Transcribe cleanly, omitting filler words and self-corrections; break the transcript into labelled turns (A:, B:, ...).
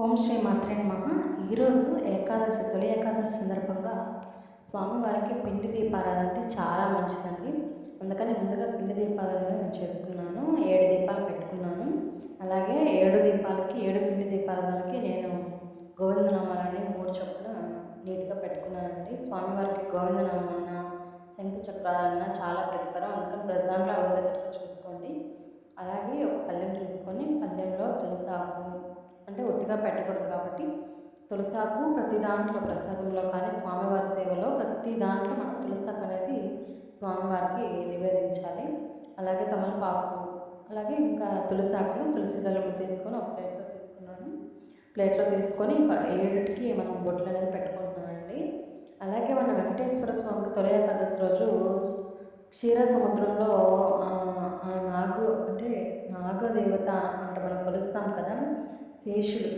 A: ఓం శ్రీ మాత్రే నమః. ఈరోజు ఏకాదశి, తొలి ఏకాదశి సందర్భంగా స్వామివారికి పిండి దీపారాధన చాలా మంచిదండి. అందుకని ముందుగా పిండి దీపారాధన నేను చేసుకున్నాను. 7 దీపాలు పెట్టుకున్నాను. అలాగే 7 దీపాలకి, 7 పిండి దీపారాధనలకి నేను గోవిందనామాలని 3 చొప్పున నీట్‌గా పెట్టుకున్నానండి. స్వామివారికి గోవిందనామం అన్నా, శంకు చక్రాలన్నా చాలా ప్రీతికరం. అందుకని ప్రతి దాంట్లో అవి ఉండేటట్టుగా చూసుకోండి. అలాగే ఒక పళ్ళెం తీసుకొని, పళ్ళెంలో తులసాకు, అంటే ఒట్టిగా పెట్టకూడదు కాబట్టి తులసాకు ప్రతి దాంట్లో, ప్రసాదంలో కానీ స్వామివారి సేవలో ప్రతి దాంట్లో మనం తులసాకు అనేది స్వామివారికి నివేదించాలి. అలాగే తమలపాకు, అలాగే ఇంకా తులసాకులు, తులసి దళములు తీసుకొని ఒక ప్లేట్లో తీసుకున్నాను. ప్లేట్లో తీసుకొని ఒక 7కి మనం బొట్లు అనేది పెట్టుకుంటున్నానండి. అలాగే మన వెంకటేశ్వర స్వామికి తొలి ఏకాదశి రోజు క్షీర సముద్రంలో ఆ నాగు అంటే నాగదేవత అంటే మనం కొలుస్తాం కదా, శేషుడు.